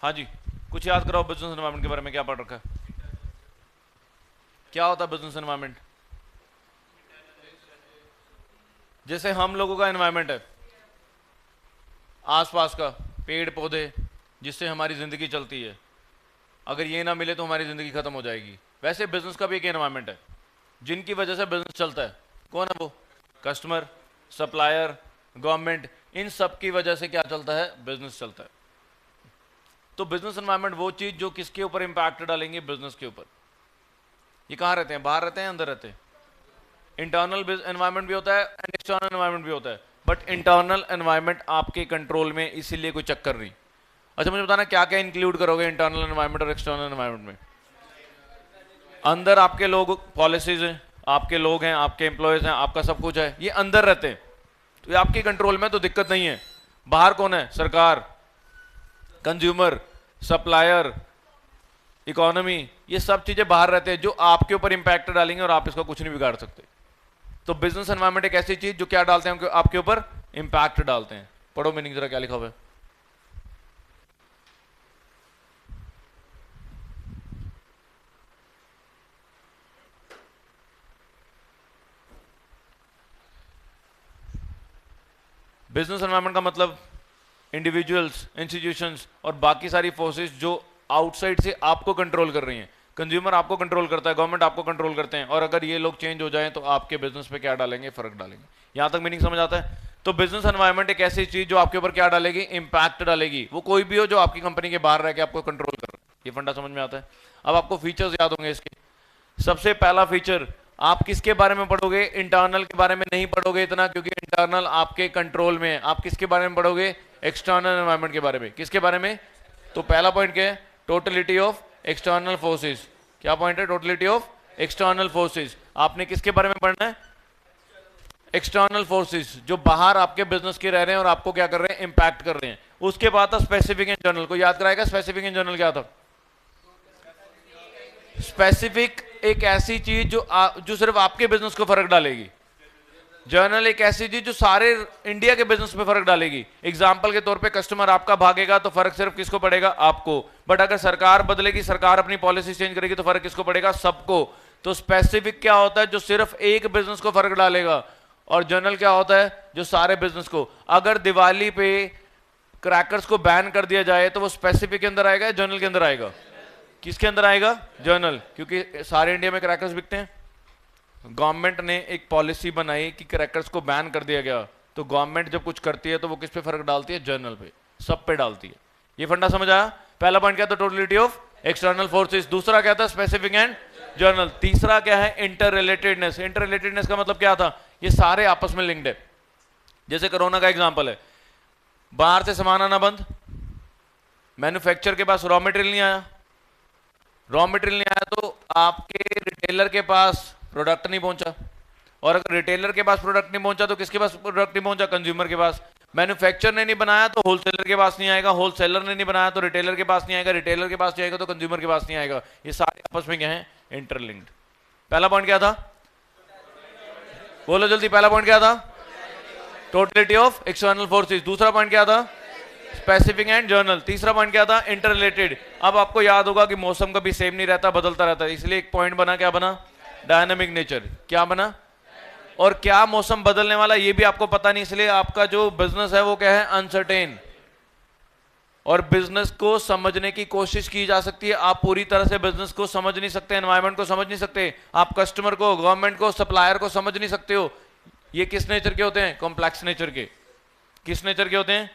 हाँ जी, कुछ याद कराओ बिजनेस एनवायरनमेंट के बारे में, क्या पढ़ रखा है? क्या होता है बिजनेस एनवायरनमेंट? जैसे हम लोगों का एनवायरनमेंट है, आसपास का पेड़ पौधे जिससे हमारी जिंदगी चलती है, अगर ये ना मिले तो हमारी जिंदगी खत्म हो जाएगी। वैसे बिजनेस का भी एक एनवायरनमेंट है जिनकी वजह से बिजनेस चलता है। कौन है वो? कस्टमर, सप्लायर, गवर्नमेंट, इन सब की वजह से क्या चलता है? बिजनेस चलता है। तो बिजनेस एनवायरनमेंट वो चीज जो किसके ऊपर इंपैक्ट डालेंगे? बिजनेस के ऊपर। ये कहाँ रहते हैं? बाहर रहते हैं, अंदर रहते हैं? इंटरनल एनवायरनमेंट भी होता है एंड एक्सटर्नल एनवायरनमेंट भी होता है, बट इंटरनल एनवायरनमेंट आपके कंट्रोल में, इसीलिए कोई चक्कर नहीं। अच्छा मुझे बताना क्या क्या इंक्लूड करोगे इंटरनल एनवायरनमेंट और एक्सटर्नल एनवायरनमेंट में? अंदर आपके लोग, पॉलिसीज हैं, आपके लोग हैं, आपके एम्प्लॉयज हैं, आपका सब कुछ है, ये अंदर रहते हैं, तो ये आपके कंट्रोल में, तो दिक्कत नहीं है। बाहर कौन है? सरकार, कंज्यूमर, सप्लायर, इकोनॉमी, ये सब चीजें बाहर रहते हैं जो आपके ऊपर इंपैक्ट डालेंगे और आप इसका कुछ नहीं बिगाड़ सकते। तो बिजनेस एनवायरनमेंट एक ऐसी चीज जो क्या डालते हैं? आपके ऊपर इंपैक्ट डालते हैं। पढ़ो मीनिंग जरा, क्या लिखा हुआ है? बिजनेस एनवायरनमेंट का मतलब इंडिविजुअल्स, इंस्टीट्यूशंस और बाकी सारी फोर्सेस जो आउटसाइड से आपको कंट्रोल कर रही हैं। कंज्यूमर आपको कंट्रोल करता है, गवर्नमेंट आपको कंट्रोल करते हैं, और अगर ये लोग चेंज हो जाएं तो आपके बिजनेस पे क्या डालेंगे? फर्क डालेंगे। यहां तक मीनिंग समझ आता है? तो बिजनेस एनवायरनमेंट एक ऐसी चीज जो आपके ऊपर क्या डालेगी? इंपैक्ट डालेगी। वो कोई भी हो जो आपकी कंपनी के बाहर रह के आपको कंट्रोल कर रहा है। ये फंडा समझ में आता है? अब आपको फीचर्स याद होंगे इसके। सबसे पहला फीचर, आप किसके बारे में पढ़ोगे? इंटरनल के बारे में नहीं पढ़ोगे इतना, क्योंकि इंटरनल आपके कंट्रोल में है। आप किसके बारे में पढ़ोगे? एक्सटर्नल एनवायरनमेंट के बारे में। किसके बारे में? तो पहला पॉइंट क्या है? Totality of external forces. क्या पॉइंट है? Totality of external forces. आपने किसके बारे में पढ़ना है? एक्सटर्नल फोर्सेस, जो बाहर आपके बिजनेस के रह रहे हैं और आपको क्या कर रहे हैं? इंपैक्ट कर रहे हैं। उसके बाद था स्पेसिफिक एंड जनरल। को याद कराएगा स्पेसिफिक एंड जनरल क्या था? स्पेसिफिक एक ऐसी चीज जो सिर्फ आपके बिजनेस को फर्क डालेगी। जर्नल एक ऐसी चीज जो सारे इंडिया के बिजनेस पे फर्क डालेगी। एग्जांपल के तौर पे कस्टमर आपका भागेगा तो फर्क सिर्फ किसको पड़ेगा? आपको। बट अगर सरकार बदलेगी, सरकार अपनी पॉलिसी चेंज करेगी तो फर्क किसको पड़ेगा? सबको। तो स्पेसिफिक क्या होता है? जो सिर्फ एक बिजनेस को फर्क डालेगा। और जर्नल क्या होता है? जो सारे बिजनेस को। अगर दिवाली पे क्रैकर्स को बैन कर दिया जाए तो वो स्पेसिफिक के अंदर आएगा या जर्नल के अंदर आएगा? किसके अंदर आएगा? जर्नल, क्योंकि सारे इंडिया में क्रैकर्स बिकते हैं। गवर्नमेंट ने एक पॉलिसी बनाई कि क्रैकर्स को बैन कर दिया गया, तो गवर्नमेंट जब कुछ करती है तो वो किस पे फर्क डालती है? जर्नल पे, सब पे डालती है। ये फंडा समझ आया? पहला पॉइंट क्या था? Totality of external forces. दूसरा क्या था? Specific and general. तीसरा क्या है? Inter relatedness. इंटर रिलेटेडनेस का मतलब क्या था? ये सारे आपस में लिंक्ड है। जैसे कोरोना का एग्जाम्पल है, बाहर से सामान आना बंद, मैन्युफैक्चर के पास रॉ मटेरियल नहीं आया, रॉ मटेरियल नहीं आया तो आपके रिटेलर के पास प्रोडक्ट नहीं पहुंचा, और अगर रिटेलर के पास प्रोडक्ट नहीं पहुंचा तो किसके पास प्रोडक्ट नहीं पहुंचा? कंज्यूमर के पास। मैन्युफैक्चर ने नहीं बनाया तो होलसेलर के पास नहीं आएगा, होलसेलर ने नहीं बनाया तो रिटेलर के पास नहीं आएगा, रिटेलर के पास नहीं आएगा तो कंज्यूमर के पास नहीं आएगा। ये सारे आपस में क्या है? इंटरलिंक्ड। पहला पॉइंट क्या था? बोलो जल्दी, पहला पॉइंट क्या था? Totality of external forces. दूसरा पॉइंट क्या था? Specific and general. तीसरा पॉइंट क्या था? Inter related. अब आपको याद होगा कि मौसम कभी सेम नहीं रहता, बदलता रहता है, इसलिए एक पॉइंट बना, क्या बना? Dynamic nature. क्या बना? और क्या मौसम बदलने वाला ये भी आपको पता नहीं, इसलिए आपका जो बिजनेस है वो क्या है? अनसर्टेन। और बिजनेस को समझने की कोशिश की जा सकती है, आप पूरी तरह से बिजनेस को समझ नहीं सकते, एनवायरनमेंट को समझ नहीं सकते, आप कस्टमर को, गवर्नमेंट को, सप्लायर को समझ नहीं सकते हो। ये किस नेचर के होते हैं? कॉम्प्लेक्स नेचर के। किस नेचर के होते हैं?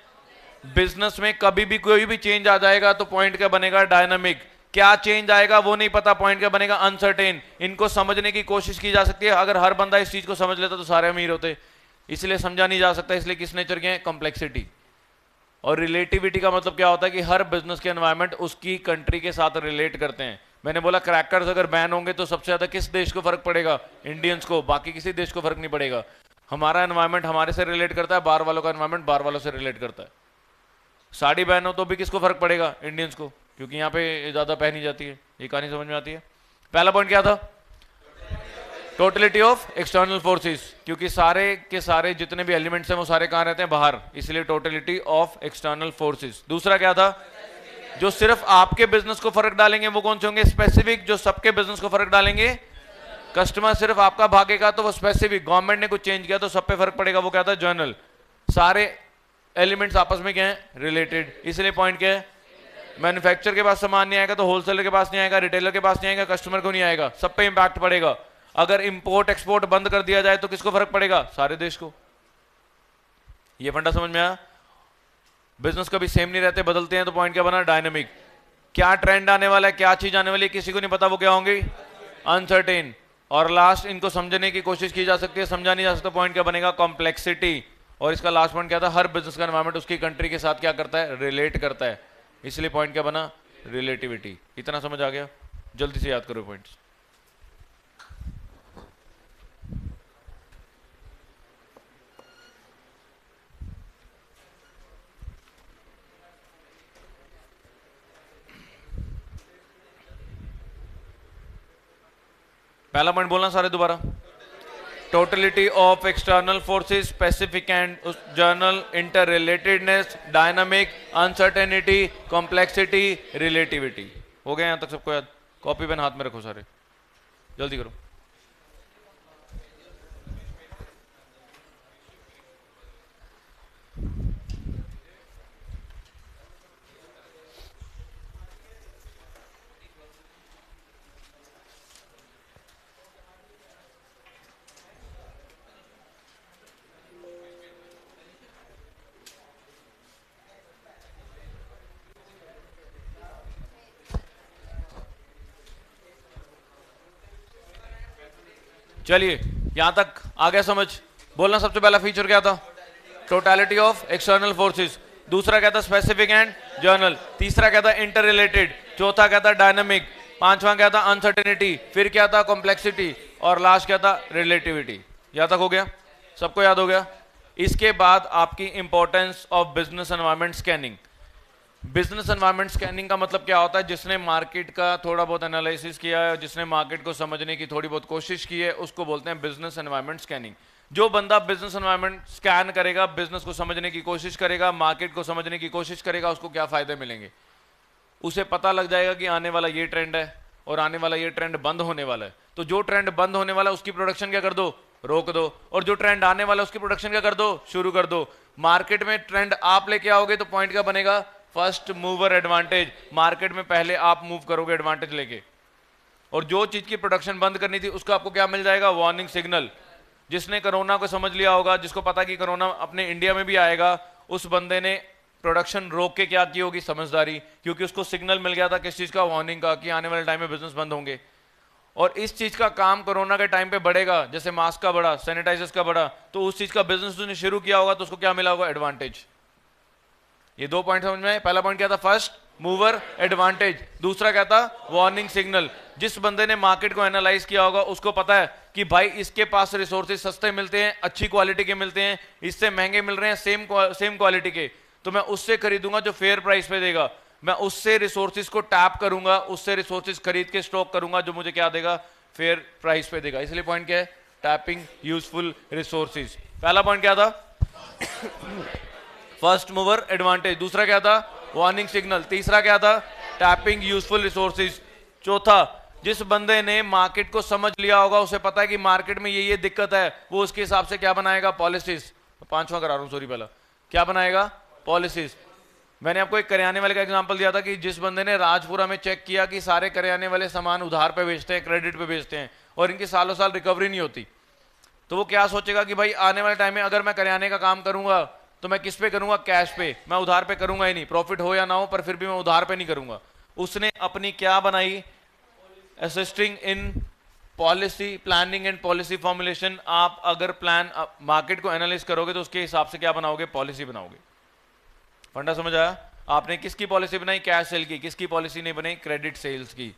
बिजनेस में कभी भी कोई भी चेंज आ जाएगा तो पॉइंट क्या बनेगा? डायनामिक। क्या चेंज आएगा वो नहीं पता, पॉइंट क्या बनेगा? अनसर्टेन। इनको समझने की कोशिश की जा सकती है। अगर हर बंदा इस चीज को समझ लेता तो सारे अमीर होते, इसलिए समझा नहीं जा सकता। इसलिए किस नेचर के हैं? कॉम्प्लेक्सिटी। और रिलेटिविटी का मतलब क्या होता है? कि हर बिजनेस के एनवायरनमेंट उसकी कंट्री के साथ रिलेट करते हैं। मैंने बोला क्रैकर्स अगर बैन होंगे तो सबसे ज्यादा किस देश को फर्क पड़ेगा? इंडियंस को, बाकी किसी देश को फर्क नहीं पड़ेगा। हमारा एनवायरनमेंट हमारे से रिलेट करता है, बाहर वालों का एनवायरनमेंट बाहर वालों से रिलेट करता है। साड़ी बैन हो तो भी किसको फर्क पड़ेगा? इंडियंस को, क्योंकि यहाँ पे ज्यादा पहनी जाती है। ये कहानी समझ में आती है? पहला पॉइंट क्या था? टोटलिटी ऑफ एक्सटर्नल फोर्सेस, क्योंकि सारे के सारे जितने भी एलिमेंट्स हैं वो सारे कहां रहते हैं? बाहर, इसलिए टोटलिटी ऑफ एक्सटर्नल फोर्सेस। दूसरा क्या था? जो सिर्फ आपके बिजनेस को फर्क डालेंगे वो कौन से होंगे? स्पेसिफिक। जो सबके बिजनेस को फर्क डालेंगे, कस्टमर सिर्फ आपका भागेगा तो वो स्पेसिफिक। गवर्नमेंट ने कुछ चेंज किया तो सब पे फर्क पड़ेगा, वो क्या था? जर्नल। सारे एलिमेंट्स आपस में क्या है? रिलेटेड। इसलिए पॉइंट क्या है? मैन्युफैक्चर के पास सामान नहीं आएगा तो होलसेलर के पास नहीं आएगा, रिटेलर के पास नहीं आएगा, कस्टमर को नहीं आएगा, सब पे इंपैक्ट पड़ेगा। अगर इंपोर्ट एक्सपोर्ट बंद कर दिया जाए तो किसको फर्क पड़ेगा? सारे देश को। ये फंडा समझ में आया? बिजनेस कभी सेम नहीं रहते, बदलते हैं। तो पॉइंट क्या बना? डायनामिक। क्या ट्रेंड आने वाला है, क्या चीज आने वाली है, किसी को नहीं पता, वो क्या होंगी? अनसर्टेन। और लास्ट, इनको समझने की कोशिश की जा सकती है, समझा नहीं जा सकता। पॉइंट क्या बनेगा? कॉम्प्लेक्सिटी। और इसका लास्ट पॉइंट क्या था? हर बिजनेस का एनवायरमेंट उसकी कंट्री के साथ क्या करता है? रिलेट करता है। इसलिए पॉइंट क्या बना? रिलेटिविटी। इतना समझ आ गया? जल्दी से याद करो पॉइंट्स। पहला पॉइंट बोलना सारे दोबारा। Totality of external forces, specific and general, interrelatedness, dynamic, uncertainty, complexity, relativity. हो गया यहां तक सबको याद? कॉपी पेन हाथ में रखो सारे, जल्दी करो। चलिए यहां तक आ गया समझ? बोलना सबसे पहला फीचर क्या था? Totality of external forces. दूसरा क्या था? Specific and general. तीसरा क्या था? Interrelated. चौथा क्या था? डायनामिक। पांचवा क्या था? अनसर्टेनिटी। फिर क्या था? कॉम्प्लेक्सिटी। और लास्ट क्या था? रिलेटिविटी। यहां तक हो गया? सबको याद हो गया? इसके बाद आपकी importance of business environment scanning. Business environment scanning का मतलब क्या होता है? जिसने मार्केट का थोड़ा बहुत एनालिसिस किया है, जिसने मार्केट को समझने की थोड़ी बहुत कोशिश की है, उसको बोलते हैं बिजनेस एनवायरनमेंट स्कैनिंग। जो बंदा बिजनेस एनवायरनमेंट स्कैन करेगा, बिजनेस को समझने की कोशिश करेगा, मार्केट को समझने की कोशिश करेगा, उसको क्या फायदे मिलेंगे? उसे पता लग जाएगा कि आने वाला ये ट्रेंड है और आने वाला ये ट्रेंड बंद होने वाला है। तो जो ट्रेंड बंद होने वाला है उसकी प्रोडक्शन क्या कर दो? रोक दो। और जो ट्रेंड आने वाला है उसकी प्रोडक्शन क्या कर दो? शुरू कर दो। मार्केट में ट्रेंड आप लेके आओगे तो पॉइंट क्या बनेगा? First mover advantage. मार्केट में पहले आप मूव करोगे एडवांटेज लेके। और जो चीज की प्रोडक्शन बंद करनी थी उसका आपको क्या मिल जाएगा? Warning signal. जिसने कोरोना को समझ लिया होगा, जिसको पता कि कोरोना अपने इंडिया में भी आएगा, उस बंदे ने प्रोडक्शन रोक के क्या की होगी? समझदारी। क्योंकि उसको सिग्नल मिल गया था किस चीज का? वार्निंग का, कि आने वाले टाइम में बिजनेस बंद होंगे। और इस चीज का काम कोरोना के टाइम पे बढ़ेगा। जैसे मास्क का बढ़ा, सैनिटाइजर्स का बढ़ा, तो उस चीज का बिजनेस उसने शुरू किया होगा तो उसको क्या मिला होगा? एडवांटेज। ये दो पॉइंट समझ में आए? पहला पॉइंट क्या था? First mover advantage. दूसरा क्या था? Warning signal. जिस बंदे ने मार्केट को एनालाइज किया होगा उसको पता है कि भाई इसके पास रिसोर्सेज सस्ते मिलते हैं, अच्छी क्वालिटी के मिलते हैं, इससे महंगे मिल रहे हैं सेम क्वालिटी के, तो मैं उससे खरीदूंगा जो फेयर प्राइस पे देगा। मैं उससे रिसोर्सेज को टैप करूंगा, उससे रिसोर्सेज खरीद के स्टॉक करूंगा जो मुझे क्या देगा? फेयर प्राइस पे देगा। इसलिए पॉइंट क्या है? Tapping useful resources. पहला पॉइंट क्या था? First mover advantage. दूसरा क्या था? Warning signal. तीसरा क्या था? Tapping useful resources. चौथा, जिस बंदे ने मार्केट को समझ लिया होगा, उसे पता है कि मार्केट में ये दिक्कत है, वो उसके हिसाब से क्या बनाएगा? पॉलिसीज। पांचवा करा रहा हूं, सॉरी, पहला क्या बनाएगा? पॉलिसीज। मैंने आपको एक करियाने वाले का एग्जांपल दिया था कि जिस बंदे ने राजपुरा में चेक किया कि सारे करियाने वाले सामान उधार पे बेचते हैं, क्रेडिट पे बेचते हैं और इनकी सालों साल रिकवरी नहीं होती, तो वो क्या सोचेगा कि भाई आने वाले टाइम में अगर मैं करियाने का काम करूंगा तो मैं किस पे करूंगा? कैश पे। मैं उधार पे करूंगा ही नहीं, प्रॉफिट हो या ना हो, पर फिर भी मैं उधार पे नहीं करूंगा। उसने अपनी क्या बनाई? Assisting in policy planning and policy formulation. आप अगर प्लान मार्केट को एनालाइज करोगे तो उसके हिसाब से क्या बनाओगे? पॉलिसी बनाओगे। फंडा समझ आया? आपने किसकी पॉलिसी बनाई? कैश सेल की। किसकी पॉलिसी नहीं बनाई? क्रेडिट सेल्स की।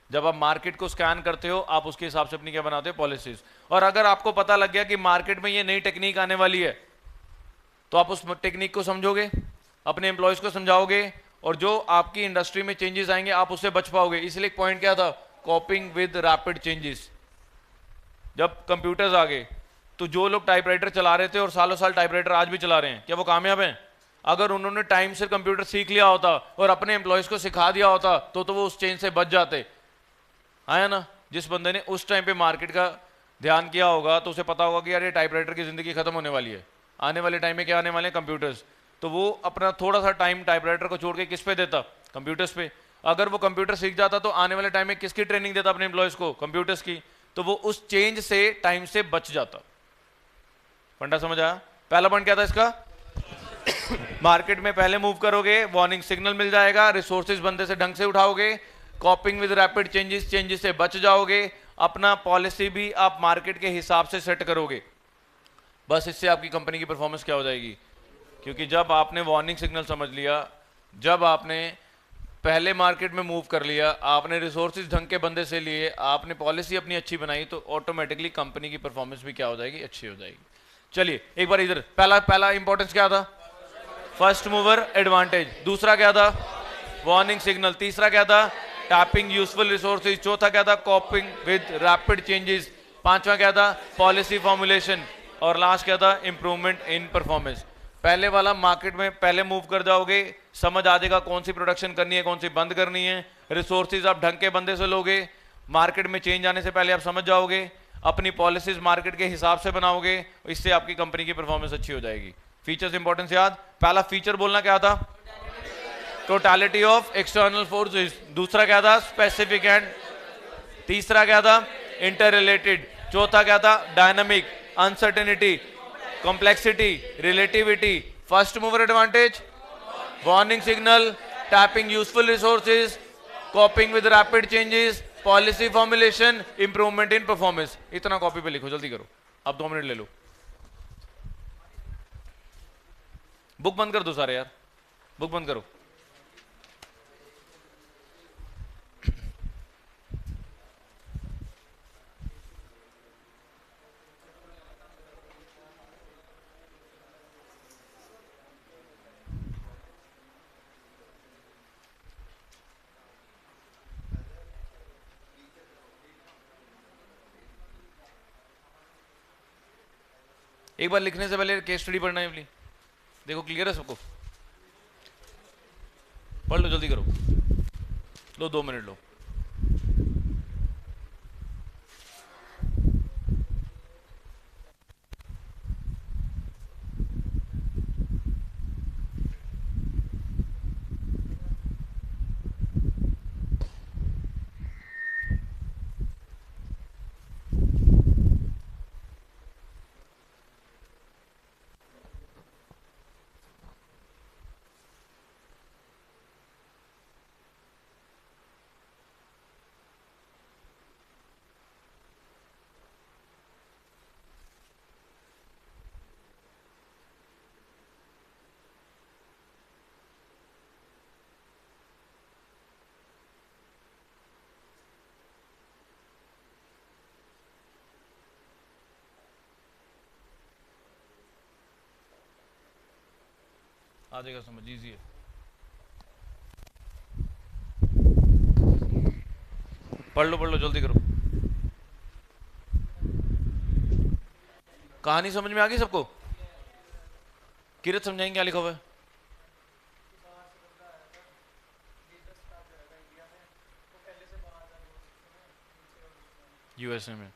जब आप मार्केट को स्कैन करते हो आप उसके हिसाब से अपनी क्या बनाते हो? पॉलिसीज। और अगर आपको पता लग गया कि मार्केट में ये नई टेक्निक आने वाली है तो आप उस टेक्निक को समझोगे, अपने एम्प्लॉयज को समझाओगे, और जो आपकी इंडस्ट्री में चेंजेस आएंगे आप उससे बच पाओगे। इसलिए पॉइंट क्या था? Coping with rapid changes. जब कंप्यूटर्स आ गए तो जो लोग टाइपराइटर चला रहे थे और सालों साल टाइपराइटर आज भी चला रहे हैं, क्या वो कामयाब हैं? अगर उन्होंने टाइम से कंप्यूटर सीख लिया होता और अपने एम्प्लॉयज को सिखा दिया होता तो वो उस चेंज से बच जाते। आया ना? जिस बंदे ने उस टाइम पे मार्केट का ध्यान किया होगा तो उसे पता होगा कि यार ये टाइपराइटर की जिंदगी खत्म होने वाली है, आने वाले टाइम में क्या आने वाले हैं, कंप्यूटर्स। तो वो अपना थोड़ा सा टाइम टाइपराइटर को छोड़ के किस पे देता? कंप्यूटर्स पे। अगर वो कंप्यूटर सीख जाता तो आने वाले टाइम में किसकी ट्रेनिंग देता अपने एम्प्लॉयज को? कंप्यूटर्स की। तो वो उस चेंज से टाइम से बच जाता। फंडा समझ आया? पहला पॉइंट क्या था इसका? मार्केट में पहले मूव करोगे, वार्निंग सिग्नल मिल जाएगा, रिसोर्सेज बंदे से ढंग से उठाओगे, coping with rapid changes, changes से बच जाओगे, अपना पॉलिसी भी आप मार्केट के हिसाब से सेट करोगे। बस इससे आपकी कंपनी की परफॉर्मेंस क्या हो जाएगी? क्योंकि जब आपने वार्निंग सिग्नल समझ लिया, जब आपने पहले मार्केट में मूव कर लिया, आपने रिसोर्सेज ढंग के बंदे से लिए, आपने पॉलिसी अपनी अच्छी बनाई, तो ऑटोमेटिकली कंपनी की परफॉर्मेंस भी क्या हो जाएगी? अच्छी हो जाएगी। चलिए एक बार इधर, पहला इंपॉर्टेंस क्या था? First mover advantage. दूसरा क्या था? Warning signal. तीसरा क्या था? Tapping useful resources. चौथा क्या था? Coping with rapid changes. पांचवा क्या था? Policy formulation. और लास्ट क्या था? Improvement in performance. पहले वाला मार्केट में पहले मूव कर जाओगे, समझ आ जाएगा कौन सी प्रोडक्शन करनी है, कौन सी बंद करनी है, रिसोर्सेज आप ढंग के बंदे से लोगे, मार्केट में चेंज आने से पहले आप समझ जाओगे, अपनी पॉलिसीज मार्केट के हिसाब से बनाओगे, इससे आपकी कंपनी की परफॉर्मेंस अच्छी हो जाएगी। फीचर्स इंपॉर्टेंस याद? पहला फीचर बोलना क्या था? Totality of external forces. दूसरा क्या था? Specific and. तीसरा क्या था? Interrelated. चौथा क्या था? Dynamic, uncertainty, complexity, relativity. First mover advantage, warning signal, tapping useful resources, coping with rapid changes, policy formulation, improvement in performance. इतना कॉपी पे लिखो, जल्दी करो, अब 2 मिनट ले लो। बुक बंद कर दो सारे यार, बुक बंद करो। एक बार लिखने से पहले केस स्टडी पढ़ना है प्लीज। देखो क्लियर है सबको? पढ़ लो, जल्दी करो, लो 2 मिनट लो। आ जाएगा समझ, इजी है। पढ़ लो जल्दी करो। कहानी समझ में आ गई सबको? किरत समझाएंगे क्या लिखा हुआ है? यूएसए में।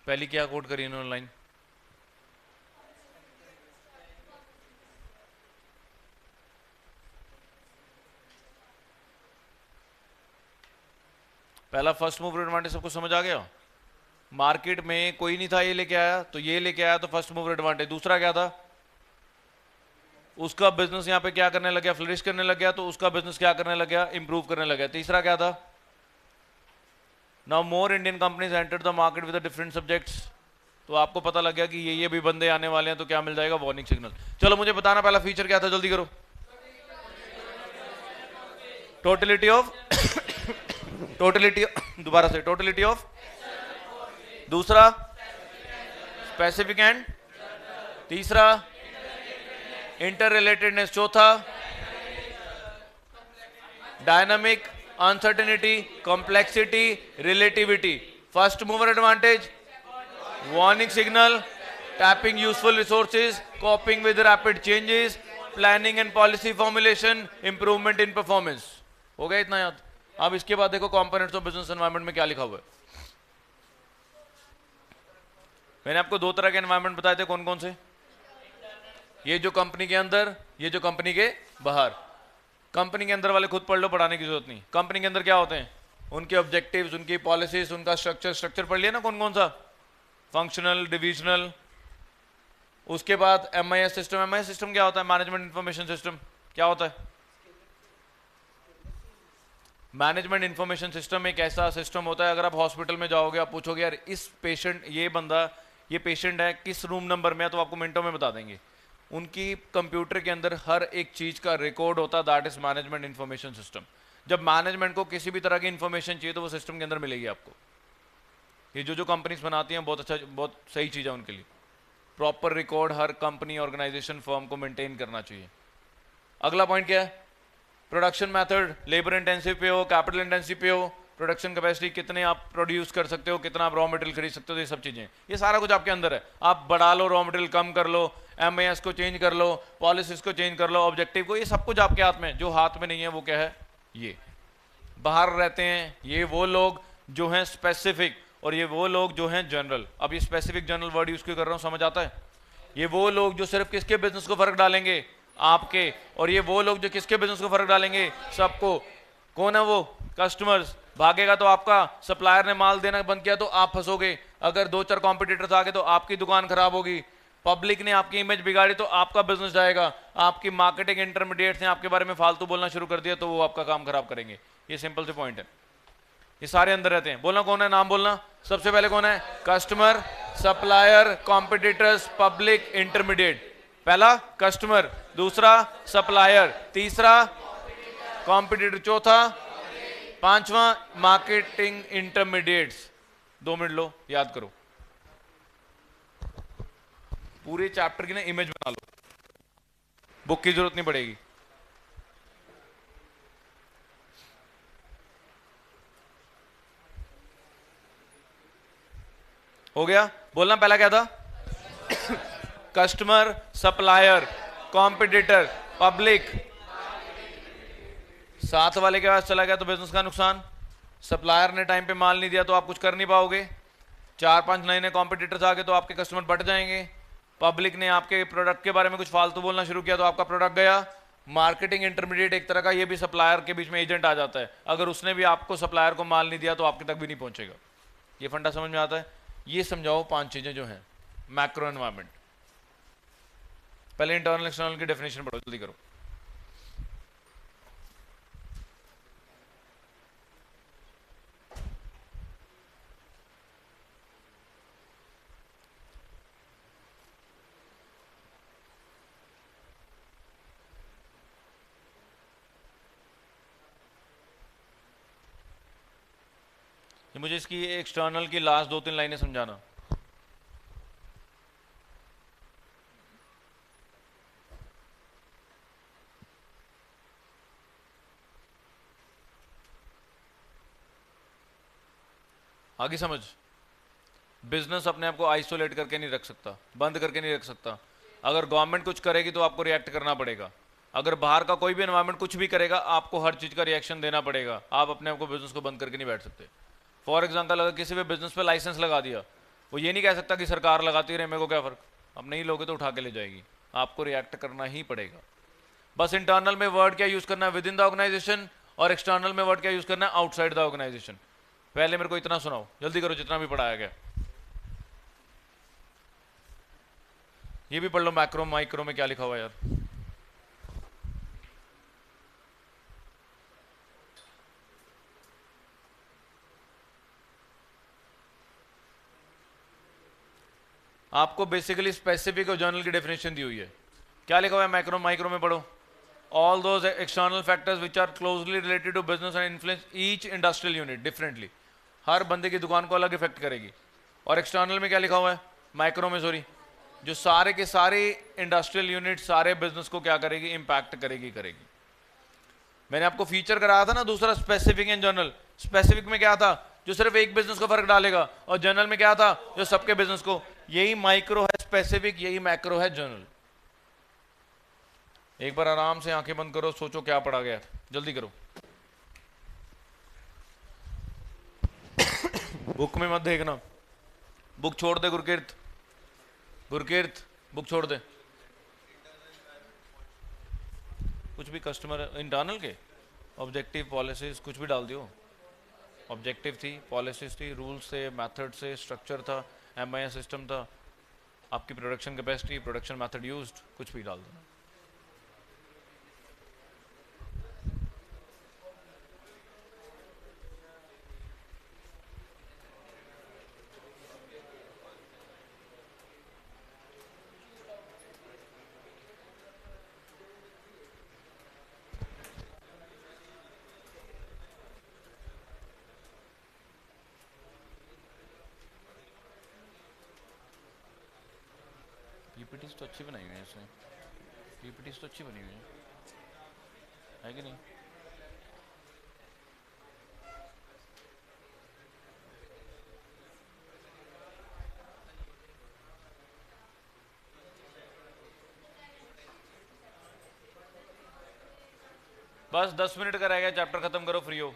पहली क्या कोड करी इन्होंने लाइन? पहला फर्स्ट मूवर एडवांटेज सबको समझ आ गया? मार्केट में कोई नहीं था, ये लेके आया तो ये लेके आया, तो फर्स्ट मूवर एडवांटेज। दूसरा क्या था? उसका बिजनेस यहाँ पे क्या करने लग गया? फ्लरिश करने लग गया, तो उसका बिजनेस क्या करने लग गया? इंप्रूव करने लग गया। तीसरा क्या था? Now more Indian companies enter the market with different subjects, तो आपको पता लग गया कि ये भी बंदे आने वाले हैं, तो क्या मिल जाएगा? Warning signal. चलो मुझे बताना पहला फीचर क्या था, जल्दी करो। टोटलिटी ऑफ टोटलिटी, दोबारा से, टोटलिटी ऑफ। दूसरा स्पेसिफिक एंड। तीसरा इंटर रिलेटेडनेस। चौथा dynamic, uncertainty, complexity, relativity. First mover advantage, warning signal, tapping useful resources, coping with rapid changes, planning and policy formulation, improvement in performance. हो गया इतना याद? अब इसके बाद देखो कंपोनेंट्स ऑफ बिजनेस एनवायरनमेंट में क्या लिखा हुआ है। मैंने आपको दो तरह के एनवायरनमेंट बताए थे, कौन कौन से? ये जो कंपनी के अंदर, ये जो कंपनी के बाहर। कंपनी के अंदर वाले खुद पढ़ लो, पढ़ाने की जरूरत नहीं। कंपनी के अंदर क्या होते हैं? उनके ऑब्जेक्टिव्स, उनकी पॉलिसीज, उनका स्ट्रक्चर पढ़ लिया ना, कौन कौन सा? Functional, divisional. उसके बाद MIS सिस्टम। MIS सिस्टम क्या होता है? Management information system. क्या होता है? मैनेजमेंट इंफॉर्मेशन सिस्टम एक ऐसा सिस्टम होता है, अगर आप हॉस्पिटल में जाओगे, आप पूछोगे यार इस पेशेंट, ये बंदा, ये पेशेंट है किस रूम नंबर में है, तो आपको मिनटों में बता देंगे। उनकी कंप्यूटर के अंदर हर एक चीज का रिकॉर्ड होता है, that is management information system. जब मैनेजमेंट को किसी भी तरह की इंफॉर्मेशन चाहिए तो वो सिस्टम के अंदर मिलेगी आपको। ये जो कंपनीज बनाती हैं बहुत अच्छा, बहुत सही चीज है उनके लिए। प्रॉपर रिकॉर्ड हर कंपनी, ऑर्गेनाइजेशन, फर्म को मेंटेन करना चाहिए। अगला पॉइंट क्या है? प्रोडक्शन मेथड, लेबर इंटेंसिव पे हो, कैपिटल इंटेंसिव पे हो, प्रोडक्शन कैपेसिटी, कितने आप प्रोड्यूस कर सकते हो, कितना आप रॉ मटेरियल खरीद सकते हो, ये सब चीजें, ये सारा कुछ आपके अंदर है। आप बढ़ा लो रॉ मटेरियल, कम कर लो, MIS को चेंज कर लो, पॉलिसीज को चेंज कर लो, ऑब्जेक्टिव को, ये सब कुछ आपके हाथ में। जो हाथ में नहीं है वो क्या है? ये बाहर रहते हैं, ये वो लोग जो हैं स्पेसिफिक, और ये वो लोग जो हैं जनरल। अब ये स्पेसिफिक जनरल वर्ड यूज क्यों कर रहा हूं, समझ आता है? ये वो लोग जो सिर्फ किसके बिजनेस को फर्क डालेंगे? आपके। और ये वो लोग जो किसके बिजनेस को फर्क डालेंगे? सबको। कौन है वो? कस्टमर्स। भागेगा तो आपका, सप्लायर ने माल देना बंद किया तो आप फंसोगे, अगर दो चार कॉम्पिटिटर्स आ गए तो आपकी दुकान खराब होगी, पब्लिक ने आपकी इमेज बिगाड़ी तो आपका बिजनेस जाएगा, आपकी मार्केटिंग इंटरमीडिएट्स ने आपके बारे में फालतू बोलना शुरू कर दिया तो वो आपका काम खराब करेंगे। ये सिंपल से पॉइंट है, ये सारे अंदर रहते हैं। बोलना कौन है, नाम बोलना। सबसे पहले कौन है? Customer, supplier, competitors, public, intermediate. पहला कस्टमर, दूसरा सप्लायर, तीसरा कॉम्पिटिटर, चौथा, पांचवा मार्केटिंग इंटरमीडिएट्स। 2 मिनट लो, याद करो। पूरे चैप्टर की ना इमेज बना लो, बुक की जरूरत नहीं पड़ेगी। हो गया? बोलना पहला क्या था? Customer, supplier, competitor, public. साथ वाले के पास चला गया तो बिजनेस का नुकसान। सप्लायर ने टाइम पे माल नहीं दिया तो आप कुछ कर नहीं पाओगे। 4-5 नए नए कॉम्पिटिटर्स आ गए तो आपके कस्टमर बढ़ जाएंगे। पब्लिक ने आपके प्रोडक्ट के बारे में कुछ फालतू बोलना शुरू किया तो आपका प्रोडक्ट गया। मार्केटिंग इंटरमीडिएट एक तरह का, ये भी सप्लायर के बीच में एजेंट आ जाता है। अगर उसने भी आपको, सप्लायर को माल नहीं दिया तो आपके तक भी नहीं पहुंचेगा। ये फंडा समझ में आता है? ये समझाओ 5 चीजें जो हैं मैक्रो एनवायरनमेंट। पहले इंटरनल एक्सटर्नल की डेफिनेशन पढ़ो, जल्दी करो। मुझे इसकी एक्सटर्नल की लास्ट 2-3 लाइनें समझाना। आगे समझ। बिजनेस अपने आप को आइसोलेट करके नहीं रख सकता, बंद करके नहीं रख सकता। अगर गवर्नमेंट कुछ करेगी तो आपको रिएक्ट करना पड़ेगा। अगर बाहर का कोई भी एनवायरनमेंट कुछ भी करेगा, आपको हर चीज का रिएक्शन देना पड़ेगा। आप अपने आप को, बिजनेस को बंद करके नहीं बैठ सकते। फॉर एग्जाम्पल, अगर किसी भी बिजनेस पे लाइसेंस लगा दिया, वो ये नहीं कह सकता कि सरकार लगाती रहे, मेरे को क्या फर्क। अब नहीं लोगे तो उठा के ले जाएगी, आपको रिएक्ट करना ही पड़ेगा। बस इंटरनल में वर्ड क्या यूज करना है? Within the organisation. और एक्सटर्नल में वर्ड क्या यूज करना है? Outside the organisation. पहले मेरे को इतना सुनाओ, जल्दी करो, जितना भी पढ़ाया गया। ये भी पढ़ लो, मैक्रो माइक्रो में क्या लिखा हुआ है यार। आपको बेसिकली स्पेसिफिक और जर्नल की डेफिनेशन दी हुई है। क्या लिखा हुआ है मैक्रो माइक्रो में? पढ़ो। All those external factors which are closely related to business and influence each industrial unit differently. हर बंदे की दुकान को अलग इफेक्ट करेगी। और एक्सटर्नल में क्या लिखा हुआ है? माइक्रो में, सॉरी, जो सारे के सारे इंडस्ट्रियल यूनिट, सारे बिजनेस को क्या करेगी? इंपैक्ट करेगी। मैंने आपको फीचर कराया था ना दूसरा, स्पेसिफिक एंड जनरल। स्पेसिफिक में क्या था? जो सिर्फ एक बिजनेस को फर्क डालेगा, और जनरल में क्या था जो सबके बिजनेस को। यही माइक्रो है स्पेसिफिक, यही मैक्रो है जनरल। एक बार आराम से आंखें बंद करो, सोचो क्या पढ़ा गया, जल्दी करो। बुक में मत देखना, बुक छोड़ दे गुरकीर्त, गुरकीर्त बुक छोड़ दे। कुछ भी कस्टमर इंटरनल के ऑब्जेक्टिव पॉलिसीज कुछ भी डाल दियो। ऑब्जेक्टिव थी, पॉलिसीज थी, रूल्स थे, मेथड से, स्ट्रक्चर था, एमआईएस सिस्टम था, आपकी production capacity, production method used, कुछ भी डाल देना। पीपीटीज तो अच्छी बनाई हुई है इसने, पीपीटीज तो अच्छी बनी हुई है कि नहीं? बस 10 मिनट का रह गया, चैप्टर खत्म करो, फ्री हो।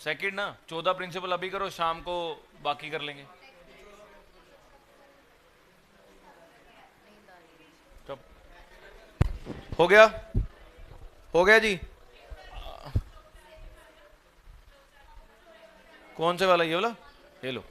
सेकंड ना 14 प्रिंसिपल अभी करो, शाम को बाकी कर लेंगे। चुप, हो गया, हो गया जी। कौन से वाला, ये वाला, ये लो।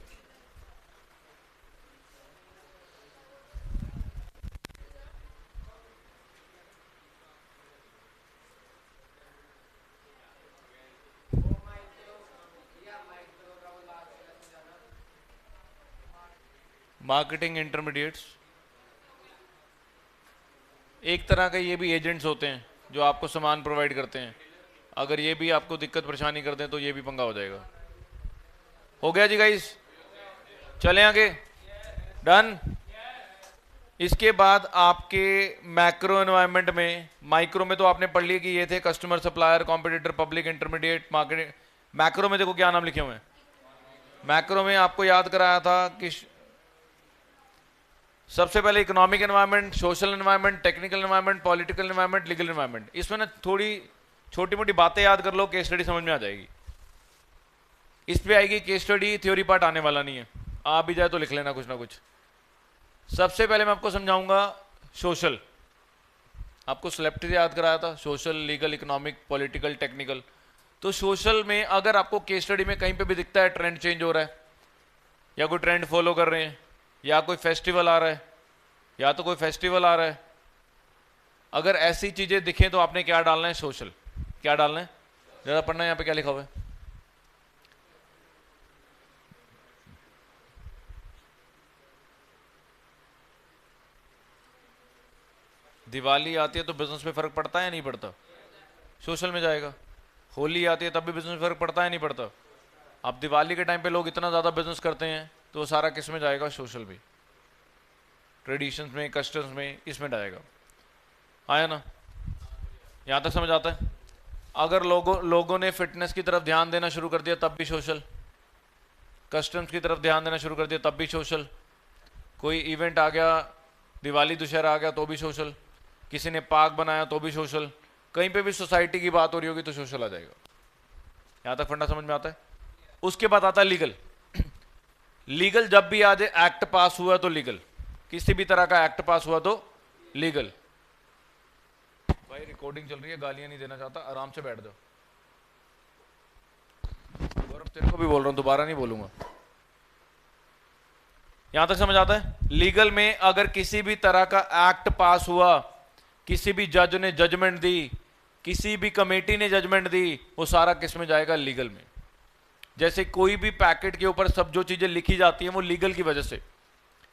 मार्केटिंग इंटरमीडिएट्स एक तरह का ये भी एजेंट्स होते हैं जो आपको सामान प्रोवाइड करते हैं। अगर ये भी आपको दिक्कत परेशानी कर दें तो ये भी पंगा हो जाएगा। हो गया जी गाइस, चलें आगे, डन। इसके बाद आपके मैक्रो एनवायरनमेंट में, माइक्रो में तो आपने पढ़ लिया कि ये थे customer, supplier, competitor, public, intermediate, marketing. Macro में देखो क्या नाम लिखे हुए हैं। मैक्रो में आपको याद कराया था कि सबसे पहले economic environment, social environment, technical environment, political environment, legal environment. इसमें ना थोड़ी छोटी मोटी बातें याद कर लो, केस स्टडी समझ में आ जाएगी। इस पे आएगी केस स्टडी, थ्योरी पार्ट आने वाला नहीं है, आ भी जाए तो लिख लेना कुछ ना कुछ। सबसे पहले मैं आपको समझाऊंगा सोशल। आपको सिलेक्ट याद कराया था, social, legal, economic, political, technical. तो सोशल में अगर आपको केस स्टडी में कहीं पे भी दिखता है ट्रेंड चेंज हो रहा है, या कोई ट्रेंड फॉलो कर रहे हैं, या कोई फेस्टिवल आ रहा है, या तो कोई फेस्टिवल आ रहा है, अगर ऐसी चीजें दिखें तो आपने क्या डालना है, सोशल। क्या डालना है, जरा पढ़ना, यहां पे क्या लिखा हुआ है। दिवाली आती है तो बिजनेस पे फर्क पड़ता है या नहीं पड़ता, सोशल में जाएगा। होली आती है तब भी बिजनेस में फर्क पड़ता है नहीं पड़ता। अब दिवाली के टाइम पे लोग इतना ज्यादा बिजनेस करते हैं तो वो सारा किस में जाएगा, सोशल में, ट्रेडिशंस में, कस्टम्स में, इसमें जाएगा। आया ना, यहां तक समझ आता है। अगर लोगों ने फिटनेस की तरफ ध्यान देना शुरू कर दिया तब भी सोशल, कस्टम्स की तरफ ध्यान देना शुरू कर दिया तब भी सोशल, कोई इवेंट आ गया, दिवाली दुशहरा आ गया तो भी सोशल, किसी ने पार्क बनाया तो भी सोशल, कहीं पे भी सोसाइटी की बात हो रही होगी तो सोशल आ जाएगा। यहां तक फंडा समझ में आता है। उसके बाद आता है लीगल। लीगल जब भी आ जाए, एक्ट पास हुआ तो लीगल, किसी भी तरह का एक्ट पास हुआ तो लीगल। भाई रिकॉर्डिंग चल रही है, गालियां नहीं देना चाहता, आराम से बैठ जाओ। गौरव तेरे को भी बोल रहा हूं, दोबारा नहीं बोलूंगा। यहां तक समझ आता है। लीगल में अगर किसी भी तरह का एक्ट पास हुआ, किसी भी जज ने जजमेंट दी, किसी भी कमेटी ने जजमेंट दी, वो सारा किस में जाएगा, लीगल में। जैसे कोई भी पैकेट के ऊपर सब जो चीजें लिखी जाती हैं वो लीगल की वजह से,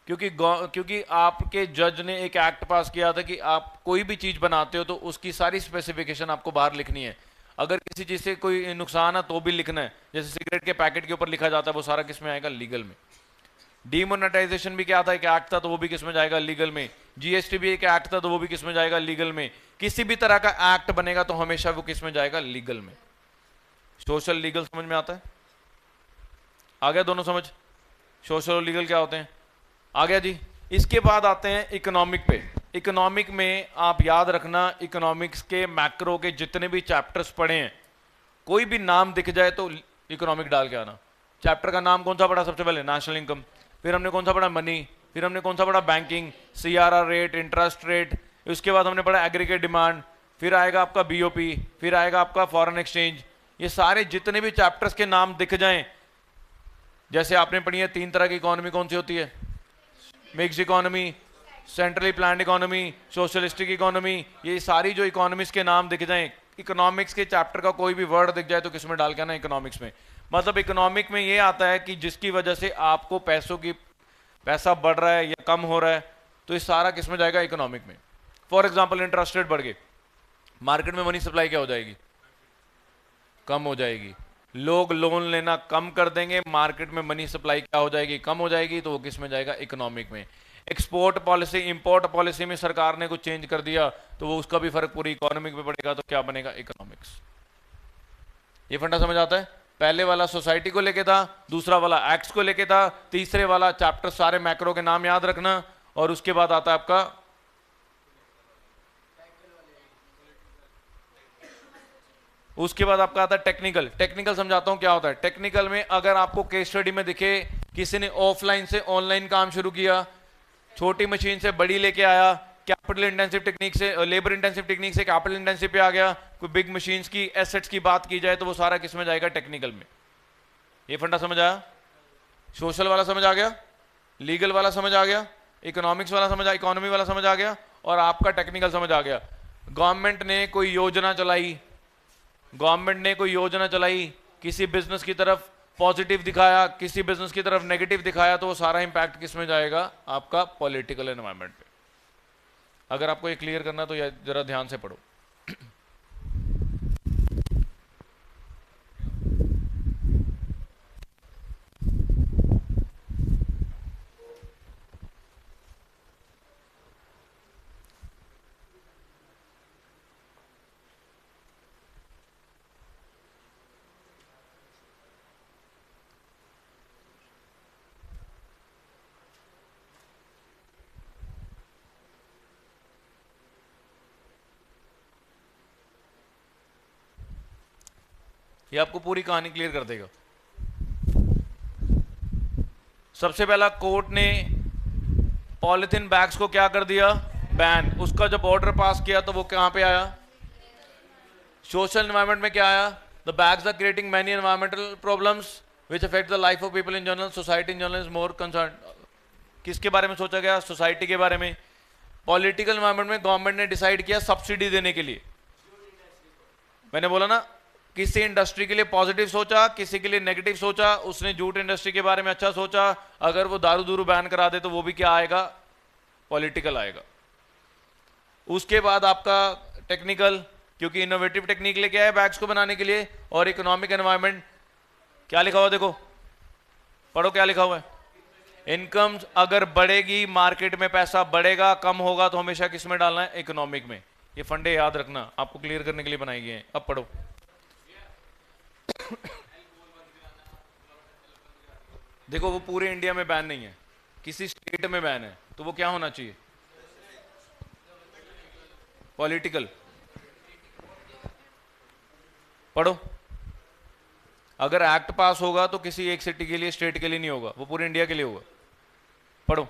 क्योंकि आपके जज ने एक एक्ट पास किया था कि आप कोई भी चीज बनाते हो तो उसकी सारी स्पेसिफिकेशन आपको बाहर लिखनी है। अगर किसी चीज से कोई नुकसान है तो भी लिखना है। जैसे सिगरेट के पैकेट के ऊपर लिखा जाता है, वो सारा किस में आएगा, लीगल में। डीमोनेटाइजेशन भी क्या था, एक एक्ट था, तो वो भी किस में जाएगा, लीगल में। जीएसटी भी एक एक्ट था, तो वो भी किस में जाएगा, लीगल में। किसी भी तरह का एक्ट बनेगा तो हमेशा वो किस में जाएगा, लीगल में। सोशल लीगल समझ में आता है? आ गया दोनों समझ? सोशल और लीगल क्या होते हैं? आ गया जी। इसके बाद आते हैं इकोनॉमिक पे। इकोनॉमिक में आप याद रखना, इकोनॉमिक्स के मैक्रो के जितने भी चैप्टर्स पढ़े हैं, कोई भी नाम दिख जाए तो इकोनॉमिक डाल के आना। चैप्टर का नाम कौन सा पढ़ा सबसे पहले? National income. फिर हमने कौन सा पढ़ा? मनी। फिर हमने कौन सा पढ़ा? Banking, CRR rate, interest rate. उसके बाद हमने पढ़ा एग्रीगेट डिमांड। फिर आएगा आपका बीओपी। फिर आएगा आपका फॉरेन एक्सचेंज। ये सारे जितने भी चैप्टर्स के नाम दिख जाएं, जैसे आपने पढ़ी है 3 तरह की इकोनॉमी कौन सी होती है? Mix economy, centrally planned economy, socialistic economy. ये सारी जो इकोनॉमिक्स के नाम दिख जाएं, इकोनॉमिक्स के चैप्टर का कोई भी वर्ड दिख जाए तो किसमें डाल के ना, इकोनॉमिक्स में। मतलब इकोनॉमिक में ये आता है कि जिसकी वजह से आपको पैसा बढ़ रहा है या कम हो रहा है, तो ये सारा किसमें जाएगा? इकोनॉमिक में। फॉर एग्जाम्पल इंटरेस्ट रेट बढ़ गए, मार्केट में मनी सप्लाई क्या हो जाएगी? कम हो जाएगी। लोग लोन लेना कम कर देंगे, मार्केट में मनी सप्लाई क्या हो जाएगी? कम हो जाएगी। तो वो किस में जाएगा? इकोनॉमिक में। एक्सपोर्ट पॉलिसी, इंपोर्ट पॉलिसी में सरकार ने कुछ चेंज कर दिया तो वो उसका भी फर्क पूरी इकोनॉमिक में पड़ेगा, तो क्या बनेगा? इकोनॉमिक्स। ये फंडा समझ आता है? पहले वाला सोसाइटी को लेके था, दूसरा वाला एक्ट्स को लेके था, तीसरे वाला चैप्टर सारे मैक्रो के नाम याद रखना, और उसके बाद आता है आपका आता है टेक्निकल। टेक्निकल समझाता हूं क्या होता है। टेक्निकल में अगर आपको केस स्टडी में दिखे किसी ने ऑफलाइन से ऑनलाइन काम शुरू किया, छोटी मशीन से बड़ी लेके आया, कैपिटल इंटेंसिव टेक्निक से, लेबर इंटेंसिव टेक्निक से कैपिटल इंटेंसिव पे आ गया, कोई बिग मशीन्स की एसेट्स की बात की जाए तो वो सारा किस में जाएगा? टेक्निकल में। ये फंडा समझ आया? सोशल वाला समझ आ गया, लीगल वाला समझ आ गया, इकोनॉमिक्स वाला समझ आ, इकोनॉमी वाला समझ आ गया, और आपका टेक्निकल समझ आ गया। गवर्नमेंट ने कोई योजना चलाई, किसी बिजनेस की तरफ पॉजिटिव दिखाया, किसी बिजनेस की तरफ नेगेटिव दिखाया, तो वो सारा इंपैक्ट किस में जाएगा? आपका पॉलिटिकल एनवायरनमेंट पे। अगर आपको ये क्लियर करना तो जरा ध्यान से पढ़ो। ये आपको पूरी कहानी क्लियर कर देगा। सबसे पहला कोर्ट ने पॉलिथीन बैग्स को क्या कर दिया? बैन। उसका जब ऑर्डर पास किया तो वो कहां पे आया? सोशल एनवायरनमेंट में क्या आया? The bags are creating many environmental problems which affect the life of people in general, society in general is more concern. किसके बारे में सोचा गया? सोसाइटी के बारे में। पॉलिटिकल एनवायरनमेंट में गवर्नमेंट ने डिसाइड किया सब्सिडी देने के लिए। मैंने बोला ना, किसी इंडस्ट्री के लिए पॉजिटिव सोचा, किसी के लिए नेगेटिव सोचा। उसने जूट इंडस्ट्री के बारे में अच्छा सोचा, अगर वो दारू दूरू बैन करा दे तो वो भी क्या आएगा? पॉलिटिकल आएगा। उसके बाद आपका टेक्निकल, क्योंकि इनोवेटिव टेक्निक लेके आए बैग्स को बनाने के लिए। और इकोनॉमिक एनवायरनमेंट क्या लिखा हुआ देखो, पढ़ो क्या लिखा हुआ है। इनकम अगर बढ़ेगी, मार्केट में पैसा बढ़ेगा, कम होगा तो हमेशा किस में डालना है? इकोनॉमिक में। ये फंडे याद रखना, आपको क्लियर करने के लिए बनाई गए हैं। अब पढ़ो। देखो वो पूरे इंडिया में बैन नहीं है, किसी स्टेट में बैन है, तो वो क्या होना चाहिए? पॉलिटिकल। पढ़ो। अगर एक्ट पास होगा तो किसी एक सिटी के लिए, स्टेट के लिए नहीं होगा, वो पूरे इंडिया के लिए होगा। पढ़ो।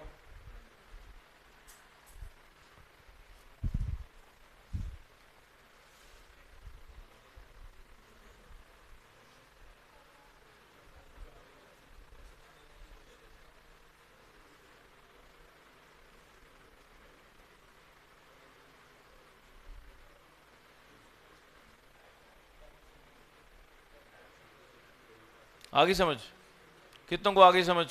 आगे समझ? कितनों को आगे समझ?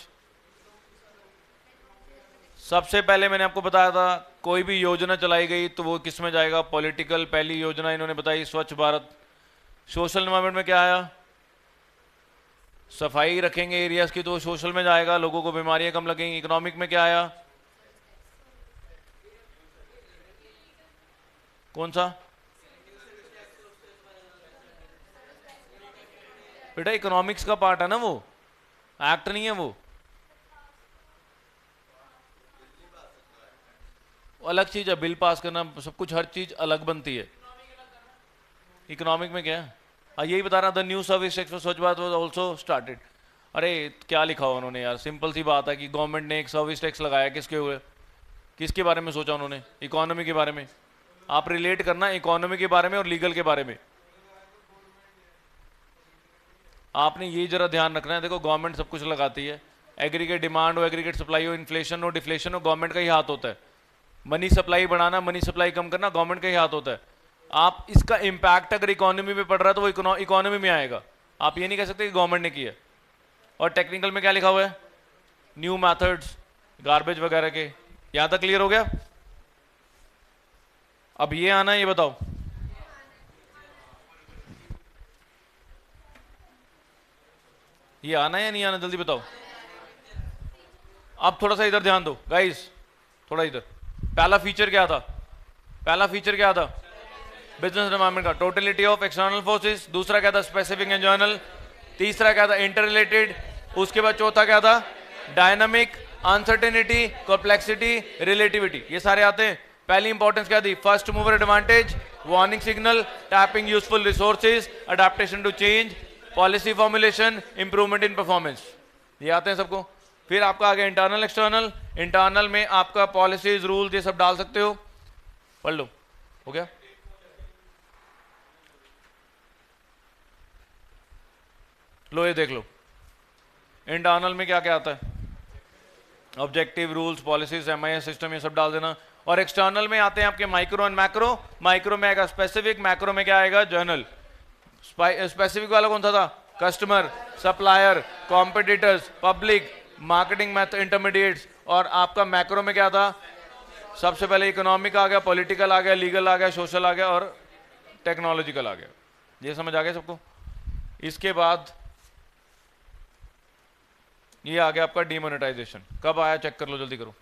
सबसे पहले मैंने आपको बताया था कोई भी योजना चलाई गई तो वो किस में जाएगा? पॉलिटिकल। पहली योजना इन्होंने बताई स्वच्छ भारत। सोशल एनवायरनमेंट में क्या आया? सफाई रखेंगे एरियाज की तो सोशल में जाएगा, लोगों को बीमारियां कम लगेंगी। इकोनॉमिक में क्या आया? कौन सा बेटा? इकोनॉमिक्स का पार्ट है ना, वो एक्ट नहीं है, वो अलग चीज है। बिल पास करना, सब कुछ, हर चीज अलग बनती है। इकोनॉमिक में क्या है? यही बता रहा था, न्यू सर्विस टैक्स फॉर स्वच्छ भारत वाज आल्सो स्टार्टेड। अरे क्या लिखा हुआ उन्होंने यार, सिंपल सी बात है कि गवर्नमेंट ने एक सर्विस टैक्स लगाया, किसके हुए, किसके बारे में सोचा उन्होंने? इकोनॉमी के बारे में। आप रिलेट करना इकोनॉमी के बारे में और लीगल के बारे में, आपने ये जरा ध्यान रखना है। देखो गवर्नमेंट सब कुछ लगाती है, एग्रीगेट डिमांड हो, एग्रीगेट सप्लाई हो, इन्फ्लेशन हो, डिफ्लेशन हो, गवर्नमेंट का ही हाथ होता है। मनी सप्लाई बढ़ाना, मनी सप्लाई कम करना, गवर्नमेंट का ही हाथ होता है। आप इसका इंपैक्ट अगर इकोनॉमी में पड़ रहा है तो वो इकोनॉमी में आएगा। आप ये नहीं कह सकते कि गवर्नमेंट ने किया। और टेक्निकल में क्या लिखा हुआ है? न्यू मेथड्स, गार्बेज वगैरह के। यहां तक क्लियर हो गया? अब ये आना है, ये बताओ। ये आना है या नहीं आना, जल्दी बताओ। अब थोड़ा सा इधर ध्यान दो गाइस, थोड़ा इधर। पहला फीचर क्या था? पहला फीचर क्या था? बिजनेस एनवायरनमेंट का, टोटलिटी ऑफ एक्सटर्नल फोर्सेस। दूसरा क्या था? Specific and general. तीसरा क्या था? Interrelated. उसके बाद चौथा क्या था? Dynamic, uncertainty, complexity, relativity. ये सारे आते हैं। पहली इंपॉर्टेंस क्या थी? First mover advantage, warning signal, tapping useful resources, adaptation to change, policy formulation, improvement in performance. ये आते हैं सबको। फिर आपका आ गया इंटरनल एक्सटर्नल। इंटरनल में आपका पॉलिसीज, रूल, ये सब डाल सकते हो, पढ़ लो। हो गया? लो ये देख लो, इंटरनल में क्या क्या आता है? Objective, rules, policies, MIS system, ये सब डाल देना। और एक्सटर्नल में आते हैं आपके माइक्रो एंड मैक्रो। माइक्रो में आएगा स्पेसिफिक, मैक्रो में क्या आएगा? जर्नल। स्पेसिफिक वाला कौन सा था? Customer, supplier, competitors, public, marketing intermediates. और आपका मैक्रो में क्या था? सबसे पहले इकोनॉमिक आ गया, पॉलिटिकल आ गया, लीगल आ गया, सोशल आ गया और टेक्नोलॉजिकल आ गया। ये समझ आ गया सबको? इसके बाद ये आ गया आपका डीमोनेटाइजेशन। कब आया चेक कर लो, जल्दी करो।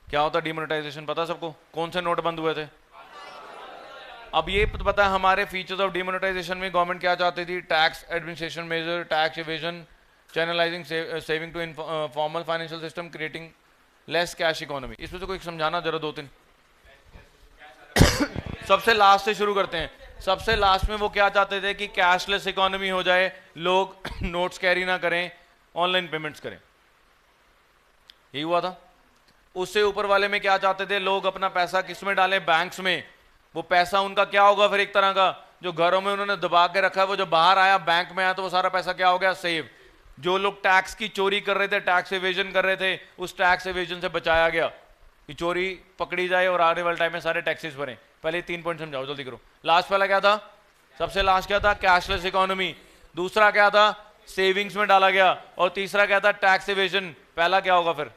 क्या होता है डीमोनेटाइजेशन? पता सबको? कौन से नोट बंद हुए थे? अब ये पता है हमारे फीचर्स ऑफ डीमोनेटाइजेशन में गवर्नमेंट क्या चाहती थी? Tax administration measure, tax evasion, channelising saving to formal financial system, creating less cash economy. इसमें से कोई समझाना जरा, दो तीन। सबसे लास्ट से शुरू करते हैं। सबसे लास्ट में वो क्या चाहते थे? कि कैशलेस इकोनॉमी हो जाए, लोग नोट्स कैरी ना करें, ऑनलाइन पेमेंट्स करें। यही हुआ था। उससे ऊपर वाले में क्या चाहते थे? लोग अपना पैसा किस में डालें? बैंक्स में। वो पैसा उनका क्या होगा फिर? एक तरह का जो घरों में उन्होंने दबा के रखा है, वो जो बाहर आया बैंक में आया तो वो सारा पैसा क्या हो गया? सेव। जो लोग टैक्स की चोरी कर रहे थे, टैक्स एवेजन कर रहे थे, उस टैक्स एवेजन से बचाया गया कि चोरी पकड़ी जाए और आने वाले टाइम में सारे टैक्सेस भरें। पहले 3 पॉइंट समझाओ, जल्दी करो। लास्ट वाला क्या था? सबसे लास्ट क्या था? Cashless economy. दूसरा क्या था? सेविंग्स में डाला गया। और तीसरा क्या था? Tax evasion. पहला क्या होगा फिर?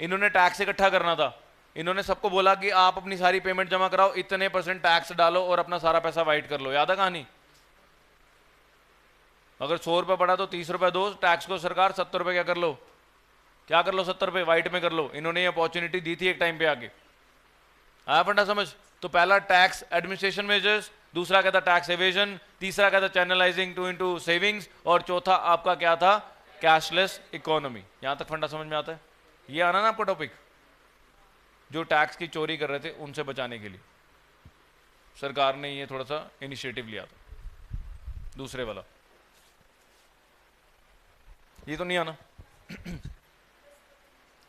इन्होंने टैक्स इकट्ठा करना था। इन्होंने सबको बोला कि आप अपनी सारी पेमेंट जमा कराओ, इतने % टैक्स डालो और अपना सारा पैसा वाइट कर लो। याद है कहानी? अगर 100 रुपए पड़ा तो 30 रुपए दो टैक्स को सरकार, 70 रुपए क्या कर लो? क्या कर लो? 70 रुपए वाइट में कर लो। इन्होंने ये अपॉर्चुनिटी दी थी एक टाइम पे आके। आया फंडा समझ? तो पहला टैक्स एडमिनिस्ट्रेशन मेजर्स, दूसरा क्या था? टैक्स एवेजन, तीसरा क्या था? चैनलाइजिंग टू इनटू सेविंग्स, और चौथा आपका क्या था? Cashless economy. यहां तक फंडा समझ में आता है? ये आना ना आपका टॉपिक। जो टैक्स की चोरी कर रहे थे उनसे बचाने के लिए सरकार ने ये थोड़ा सा इनिशिएटिव लिया था। दूसरे वाला ये तो नहीं आना।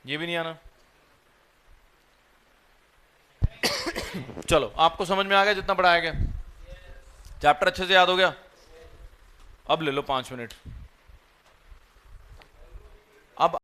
ये भी नहीं आना। चलो, आपको समझ में आ गया जितना पढ़ाया गया? चैप्टर अच्छे से याद हो गया? अब ले लो 5 मिनट। अब